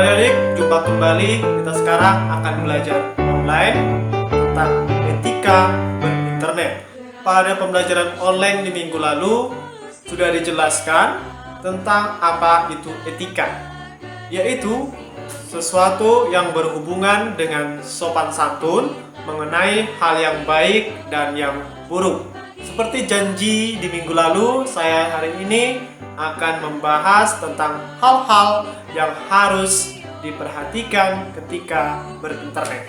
adik-adik, jumpa kembali. Kita sekarang akan belajar online tentang etika berinternet. Pada pembelajaran online di minggu lalu sudah dijelaskan tentang apa itu etika, yaitu sesuatu yang berhubungan dengan sopan santun mengenai hal yang baik dan yang buruk. Seperti janji di minggu lalu, saya hari ini akan membahas tentang hal-hal yang harus diperhatikan ketika berinternet.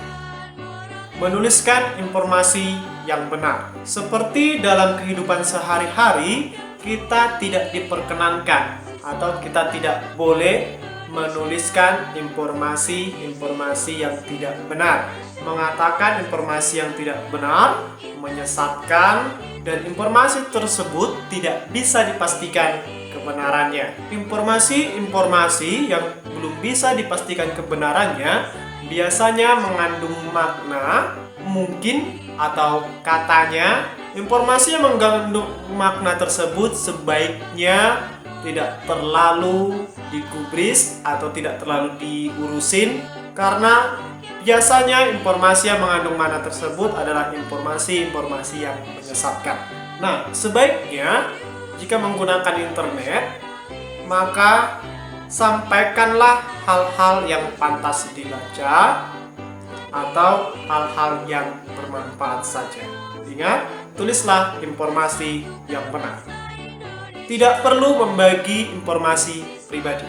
Menuliskan informasi yang benar. Seperti dalam kehidupan sehari-hari, kita tidak diperkenankan atau kita tidak boleh menuliskan informasi-informasi yang tidak benar, mengatakan informasi yang tidak benar, menyesatkan, dan informasi tersebut tidak bisa dipastikan kebenarannya. Informasi-informasi yang belum bisa dipastikan kebenarannya biasanya mengandung makna, mungkin atau katanya. Informasi yang mengandung makna tersebut sebaiknya tidak terlalu digubris atau tidak terlalu diurusin, karena biasanya informasi yang mengandung makna tersebut adalah informasi-informasi yang menyesatkan. Nah, sebaiknya jika menggunakan internet, maka sampaikanlah hal-hal yang pantas dibaca atau hal-hal yang bermanfaat saja. Ingat, tulislah informasi yang benar. Tidak perlu membagi informasi pribadi.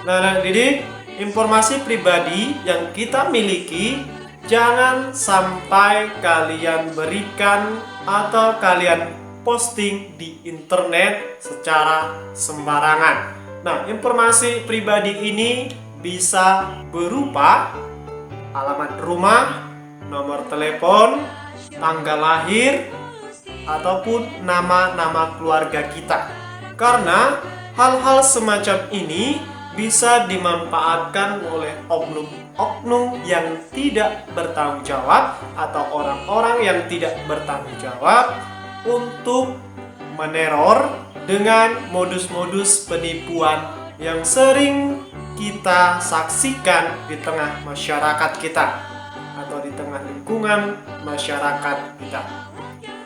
Nah, didik, informasi pribadi yang kita miliki jangan sampai kalian berikan atau kalian posting di internet secara sembarangan. Nah, informasi pribadi ini bisa berupa alamat rumah, nomor telepon, tanggal lahir, ataupun nama-nama keluarga kita. Karena hal-hal semacam ini bisa dimanfaatkan oleh oknum-oknum yang tidak bertanggung jawab atau orang-orang yang tidak bertanggung jawab untuk meneror dengan modus-modus penipuan yang sering kita saksikan di tengah masyarakat kita atau di tengah lingkungan masyarakat kita.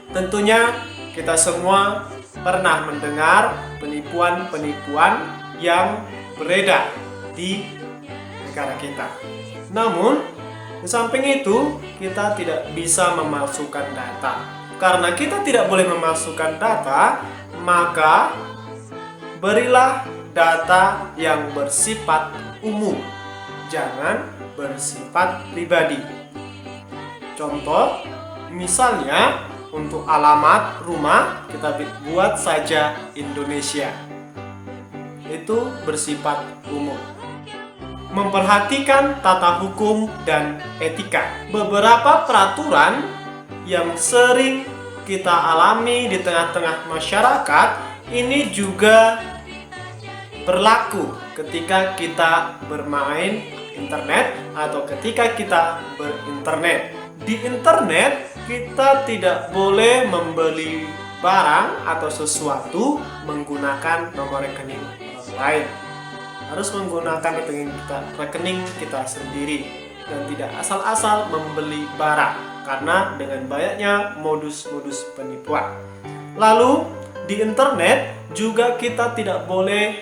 Tentunya kita semua pernah mendengar penipuan-penipuan yang beredar di negara kita. Namun, di samping itu, kita tidak bisa memalsukan data. Karena kita tidak boleh memalsukan data, maka berilah data yang bersifat umum, jangan bersifat pribadi. Contoh, misalnya untuk alamat rumah kita buat saja Indonesia. Itu bersifat umum. Memperhatikan tata hukum dan etika. Beberapa peraturan yang sering kita alami di tengah-tengah masyarakat ini juga berlaku ketika kita bermain internet atau ketika kita berinternet. Di internet kita tidak boleh membeli barang atau sesuatu menggunakan nomor rekening orang lain. Harus menggunakan rekening kita sendiri dan tidak asal-asal membeli barang, karena dengan banyaknya modus-modus penipuan. Lalu di internet juga kita tidak boleh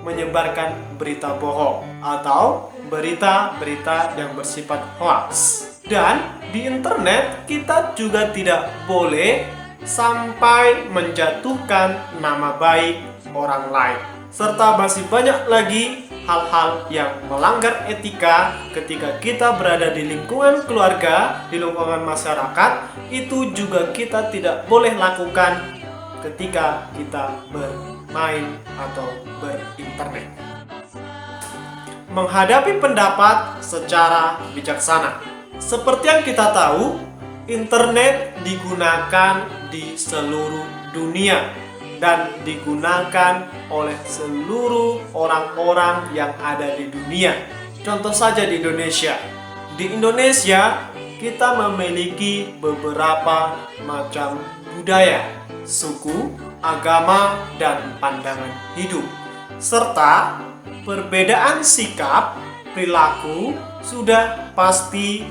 menyebarkan berita bohong atau berita-berita yang bersifat hoax. Dan di internet kita juga tidak boleh sampai menjatuhkan nama baik orang lain. Serta masih banyak lagi hal-hal yang melanggar etika ketika kita berada di lingkungan keluarga, di lingkungan masyarakat. Itu juga kita tidak boleh lakukan ketika kita bermain atau berinternet. Menghadapi pendapat secara bijaksana. Seperti yang kita tahu, internet digunakan di seluruh dunia dan digunakan oleh seluruh orang-orang yang ada di dunia. Contoh saja di Indonesia. Di Indonesia, kita memiliki beberapa macam budaya, suku, agama, dan pandangan hidup. Serta perbedaan sikap, perilaku sudah pasti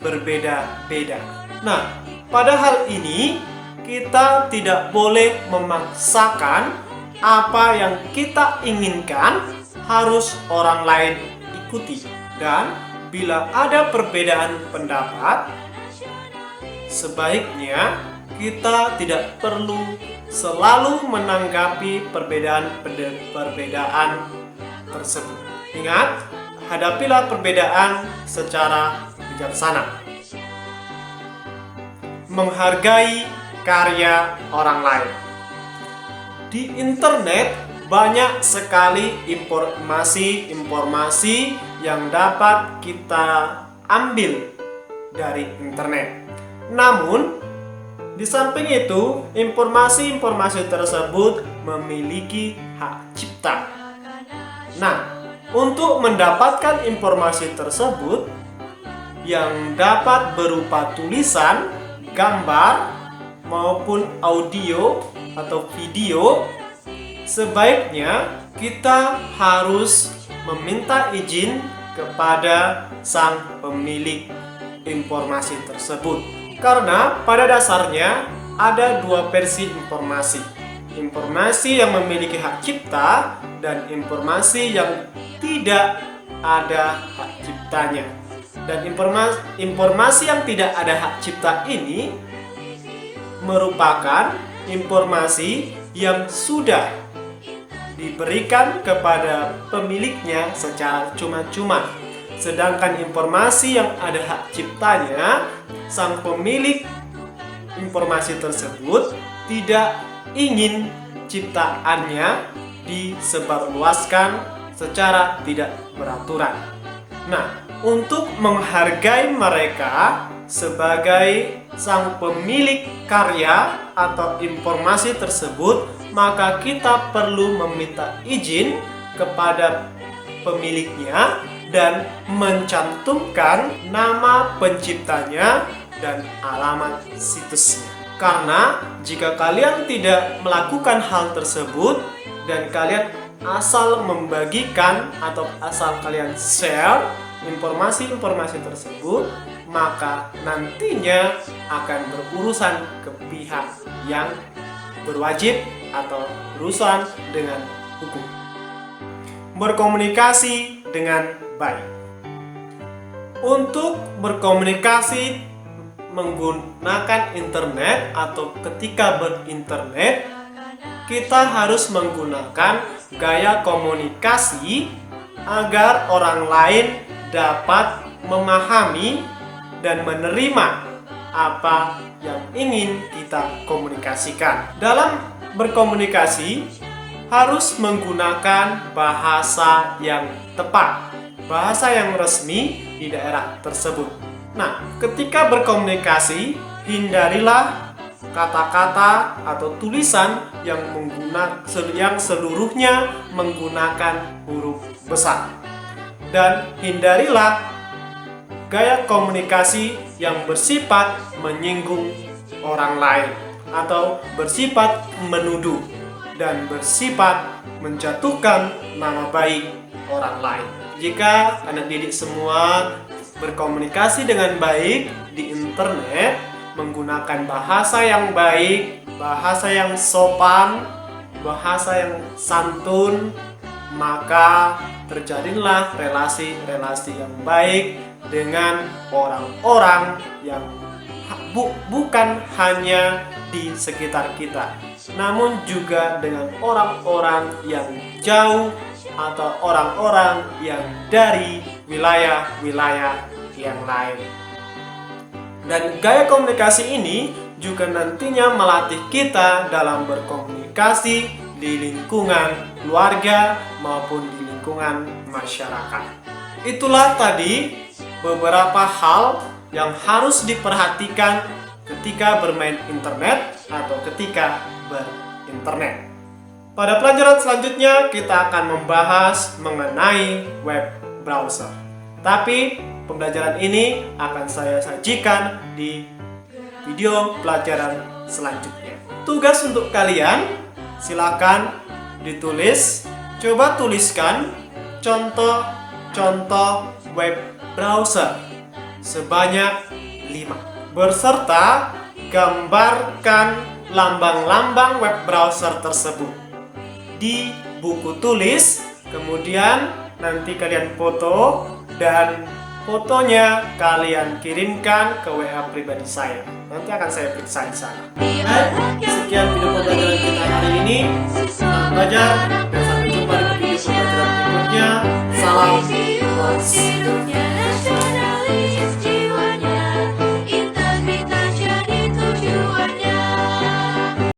berbeda-beda. Nah, pada hal ini kita tidak boleh memaksakan apa yang kita inginkan harus orang lain ikuti. Dan bila ada perbedaan pendapat, sebaiknya kita tidak perlu selalu menanggapi perbedaan tersebut. Ingat, hadapilah perbedaan secara bijaksana. Menghargai karya orang lain. Di internet banyak sekali informasi yang dapat kita ambil dari internet. Namun, di samping itu, informasi tersebut memiliki hak cipta. Nah, untuk mendapatkan informasi tersebut yang dapat berupa tulisan, gambar, maupun audio atau video, sebaiknya kita harus meminta izin kepada sang pemilik informasi tersebut. Karena pada dasarnya ada dua versi informasi. Informasi yang memiliki hak cipta dan informasi yang tidak ada hak ciptanya. Dan informasi yang tidak ada hak cipta ini merupakan informasi yang sudah diberikan kepada pemiliknya secara cuma-cuma. Sedangkan informasi yang ada hak ciptanya, sang pemilik informasi tersebut tidak ingin ciptaannya disebarluaskan secara tidak beraturan. Nah, untuk menghargai mereka sebagai sang pemilik karya atau informasi tersebut, maka kita perlu meminta izin kepada pemiliknya dan mencantumkan nama penciptanya dan alamat situsnya. Karena jika kalian tidak melakukan hal tersebut dan kalian asal membagikan atau asal kalian share informasi tersebut, maka nantinya akan berurusan ke pihak yang berwajib atau berurusan dengan hukum. Berkomunikasi dengan baik. Untuk berkomunikasi menggunakan internet atau ketika berinternet, kita harus menggunakan gaya komunikasi agar orang lain dapat memahami dan menerima apa yang ingin kita komunikasikan. Dalam berkomunikasi harus menggunakan bahasa yang tepat, bahasa yang resmi di daerah tersebut. Nah, ketika berkomunikasi, hindarilah kata-kata atau tulisan yang seluruhnya menggunakan huruf besar. Dan hindarilah gaya komunikasi yang bersifat menyinggung orang lain atau bersifat menuduh dan bersifat menjatuhkan nama baik orang lain. Jika anak didik semua berkomunikasi dengan baik di internet, menggunakan bahasa yang baik, bahasa yang sopan, bahasa yang santun, maka terjadilah relasi-relasi yang baik dengan orang-orang yang bukan hanya di sekitar kita, namun juga dengan orang-orang yang jauh atau orang-orang yang dari wilayah-wilayah yang lain. Dan gaya komunikasi ini juga nantinya melatih kita dalam berkomunikasi di lingkungan keluarga maupun di lingkungan masyarakat. Itulah tadi beberapa hal yang harus diperhatikan ketika bermain internet atau ketika berinternet. Pada pelajaran selanjutnya kita akan membahas mengenai web browser. Tapi pembelajaran ini akan saya sajikan di video pelajaran selanjutnya. Tugas untuk kalian, silakan ditulis, coba tuliskan contoh-contoh web browser sebanyak 5 beserta gambarkan lambang-lambang web browser tersebut di buku tulis. Kemudian nanti kalian foto dan fotonya kalian kirimkan ke WA pribadi saya. Nanti akan saya periksa di sana. Baik, sekian video pembelajaran kita hari ini. Selamat belajar.